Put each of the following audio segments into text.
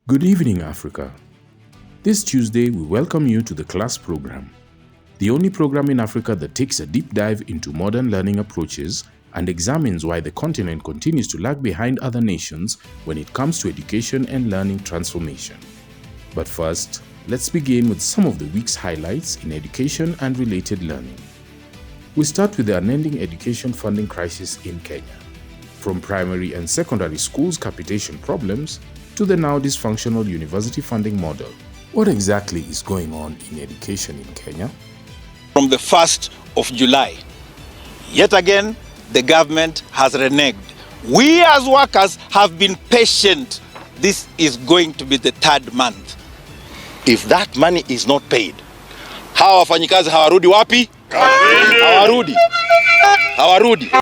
Good evening, Africa. This Tuesday, we welcome you to the class program, the only program in Africa that takes a deep dive into modern learning approaches and examines why the continent continues to lag behind other nations when it comes to education and learning transformation. But first, let's begin with some of the week's highlights in education and related learning. We start with the unending education funding crisis in Kenya. From primary and secondary schools' capitation problems to the now dysfunctional university funding model. What exactly is going on in education in Kenya? From the 1st of July, yet again, the government has reneged. We as workers have been patient. This is going to be the third month. If that money is not paid, hawa wafanyikazi hawarudi wapi? Hawarudi.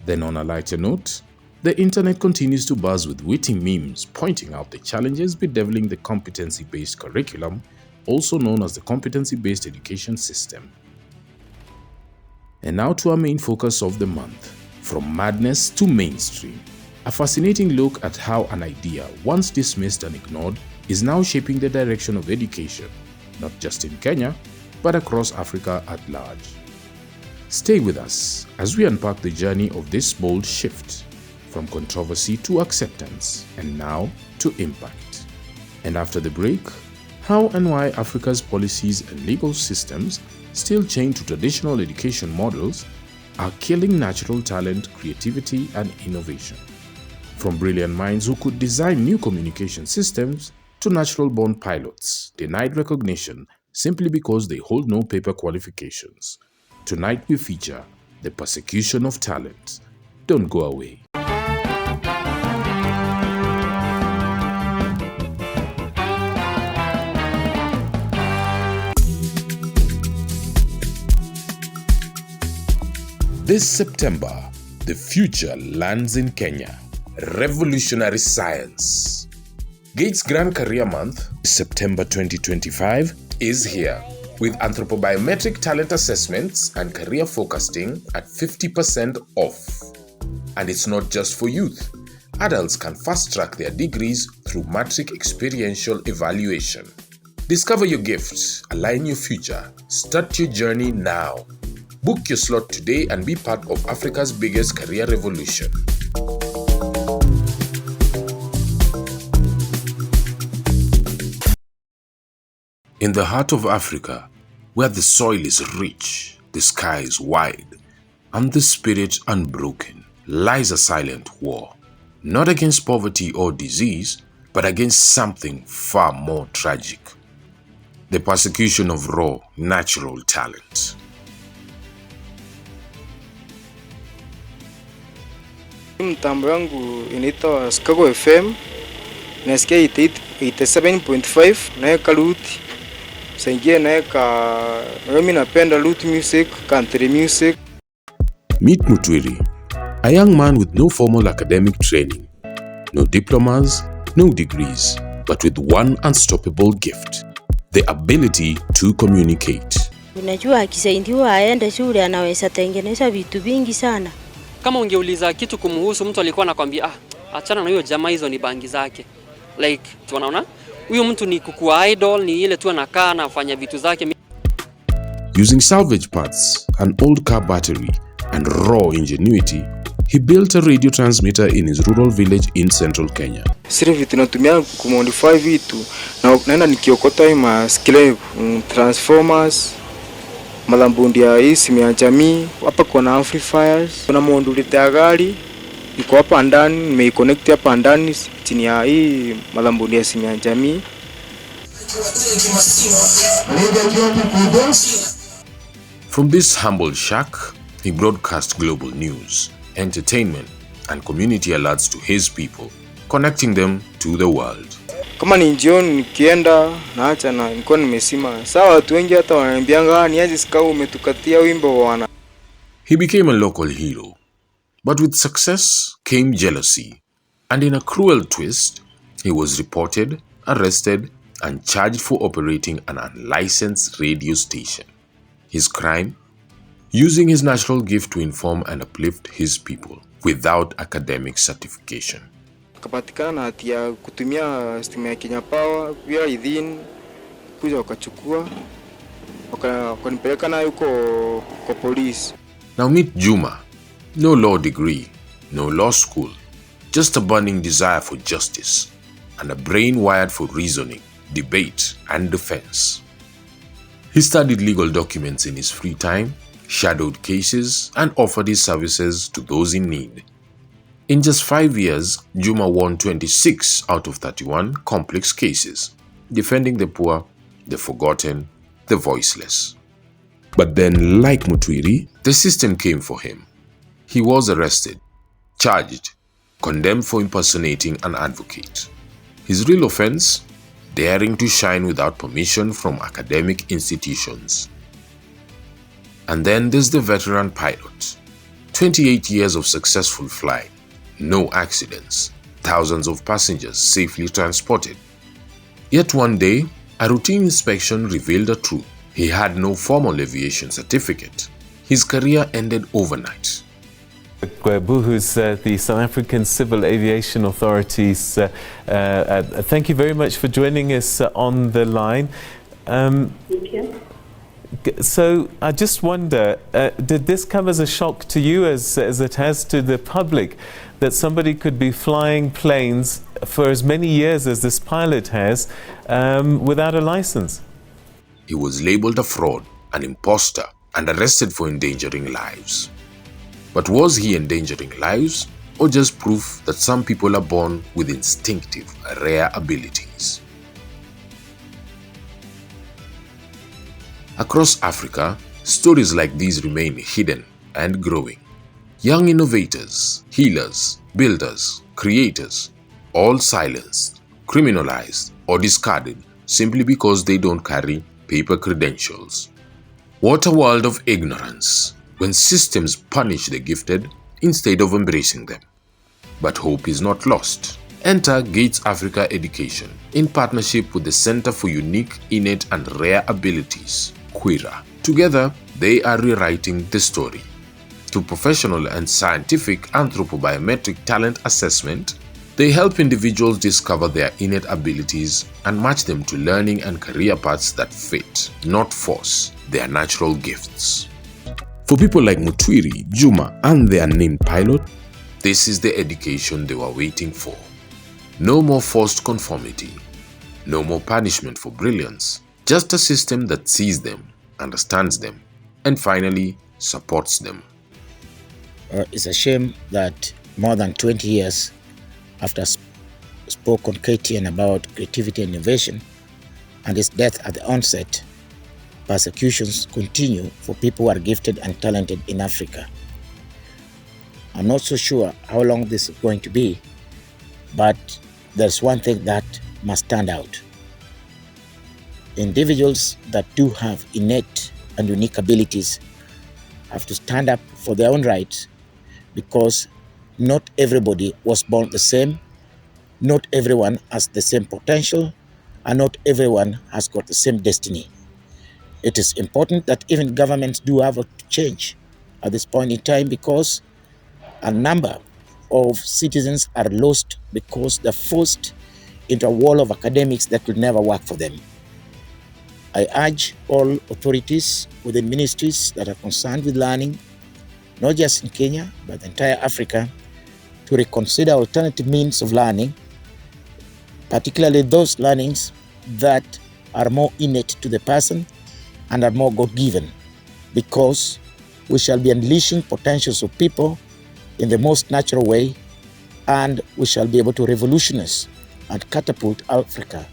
Then on a lighter note, the internet continues to buzz with witty memes pointing out the challenges bedeviling the competency-based curriculum, also known as the competency-based education system. And now to our main focus of the month, from madness to mainstream. A fascinating look at how an idea once dismissed and ignored is now shaping the direction of education, not just in Kenya, but across Africa at large. Stay with us as we unpack the journey of this bold shift, from controversy to acceptance, and now to impact. And after the break, how and why Africa's policies and legal systems, still chained to traditional education models, are killing natural talent, creativity, and innovation. From brilliant minds who could design new communication systems to natural-born pilots denied recognition simply because they hold no paper qualifications. Tonight we feature the persecution of talent. Don't go away. This September, the future lands in Kenya. Revolutionary Science. Gates Grand Career Month, September 2025, is here, with Anthropo-Biometric talent assessments and career forecasting at 50% off. And it's not just for youth. Adults can fast-track their degrees through matric experiential evaluation. Discover your gifts, align your future, start your journey now. Book your slot today and be part of Africa's biggest career revolution. In the heart of Africa, where the soil is rich, the sky is wide, and the spirit unbroken, lies a silent war. Not against poverty or disease, but against something far more tragic. The persecution of raw, natural talent. Mtambo yangu inaitwa Chicago FM, nasikia 87.5, naeka luti. Saingia naeka, mimi napenda luti music, country music. Meet Mutwiri, a young man with no formal academic training, no diplomas, no degrees, but with one unstoppable gift, the ability to communicate. Unajua akisaidiwa aende shule anaweza tengeneza vitu vingi sana. Kama ungeuliza kitu kumhusu, mtu alikuwa anakuambia achana na hiyo jamaa, hizo ni bangi zake. Like tunaona huyo mtu ni kukua idol, ni ile tu anakaa na afanya vitu zake. Using salvage parts, an old car battery, and raw ingenuity, he built a radio transmitter in his rural village in central Kenya. Siri vitu natumia kumodify vitu, na naenda nikiokota hii maskile transformers, malambundi ya hii simu ya jamii. Hapa kuna amplifiers, kuna moduli ya gari iko hapa ndani, nimeconnect hapa ndani chini ya hii malambundi ya simu ya jamii. From this humble shack, he broadcast global news, entertainment, and community alerts to his people, connecting them to the world. Kama ni jioni nikienda naacha na nilikuwa nimesima. Sawa, watu wengi hata wananiambianga niaje sikao umetukatia wimbo wana. He became a local hero, but with success came jealousy, and in a cruel twist, he was reported, arrested, and charged for operating an unlicensed radio station. His crime? Using his natural gift to inform and uplift his people without academic certification. kapatikana na hatia kutumia stima ya Kenya Power pia idhin kuja wakachukua wakanipeleka nayo kwa polisi. Now meet Juma. No law degree, no law school, just a burning desire for justice and a brain wired for reasoning, debate and defense. He studied legal documents in his free time, shadowed cases and offered his services to those in need. In just 5 years, Juma won 26 out of 31 complex cases, defending the poor, the forgotten, the voiceless. But then, like Mutwiri, the system came for him. He was arrested, charged, condemned for impersonating an advocate. His real offense? Daring to shine without permission from academic institutions. And then there's the veteran pilot. 28 years of successful flight, no accidents, thousands of passengers safely transported. Yet one day, a routine inspection revealed the truth. He had no formal aviation certificate. His career ended overnight. Gwebu, who's the South African Civil Aviation Authorities. Thank you very much for joining us on the line. Thank you. So I just wonder, did this come as a shock to you as it has to the public, that somebody could be flying planes for as many years as this pilot has without a license? He was labeled a fraud, an imposter, and arrested for endangering lives. But was he endangering lives, or just proof that some people are born with instinctive, rare abilities? Across Africa, stories like these remain hidden and growing. Young innovators, healers, builders, creators, all silenced, criminalized, or discarded simply because they don't carry paper credentials. What a world of ignorance, when systems punish the gifted instead of embracing them. But hope is not lost. Enter Gates Africa Education in partnership with the Center for Unique, Innate and Rare Abilities, QUIRA. Together, they are rewriting the story. Through professional and scientific Anthropo-Biometric talent assessment, they help individuals discover their innate abilities and match them to learning and career paths that fit, not force, their natural gifts. For people like Mutwiri, Juma, and the unnamed pilot, this is the education they were waiting for. No more forced conformity, no more punishment for brilliance, just a system that sees them, understands them, and finally supports them. It's a shame that more than 20 years after spoke on KTN about creativity and innovation, and his death at the onset, persecutions continue for people who are gifted and talented in Africa. I'm not so sure how long this is going to be, but there's one thing that must stand out. Individuals that do have innate and unique abilities have to stand up for their own rights, because not everybody was born the same, not everyone has the same potential, and not everyone has got the same destiny. It is important that even governments do have to change at this point in time, because a number of citizens are lost because they're forced into a wall of academics that will never work for them. I urge all authorities within ministries that are concerned with learning, not just in Kenya, but entire Africa, to reconsider alternative means of learning, particularly those learnings that are more innate to the person and are more God-given, because we shall be unleashing potentials of people in the most natural way, and we shall be able to revolutionize and catapult Africa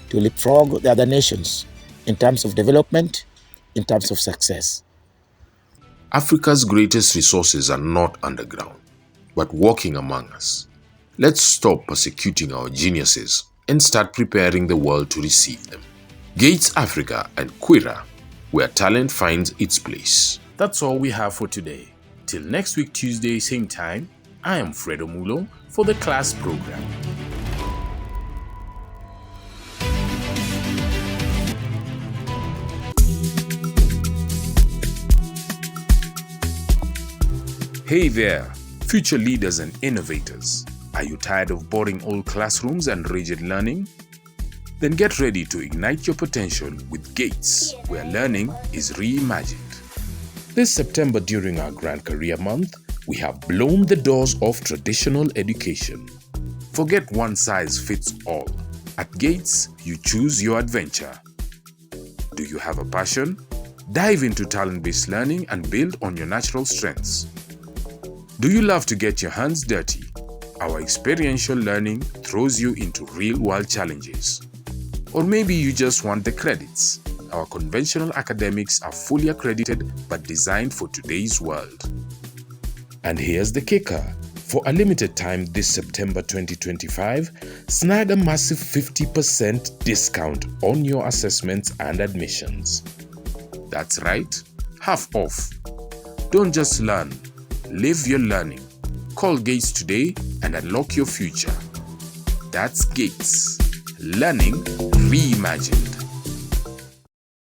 to leapfrog the other nations in terms of development, in terms of success. Africa's greatest resources are not underground, but walking among us. Let's stop persecuting our geniuses and start preparing the world to receive them. Gates Africa and QUIRA, where talent finds its place. That's all we have for today. Till next week Tuesday, same time, I am Fredo Mulo for the class program. Hey there, future leaders and innovators. Are Are you tired of boring old classrooms and rigid learning? Then get ready to ignite your potential with GATES, where learning is reimagined. This September during our Grand Career Month, we have blown the doors of traditional education. Forget one size fits all. At GATES, you choose your adventure. Do you have a passion? Dive into talent-based learning and build on your natural strengths. Do you love to get your hands dirty? Our experiential learning throws you into real-world challenges. Or maybe you just want the credits. Our conventional academics are fully accredited but designed for today's world. And here's the kicker. For a limited time this September 2025, snag a massive 50% discount on your assessments and admissions. That's right, half off. Don't just learn, live your learning. Call GATES today and unlock your future. That's GATES. Learning reimagined.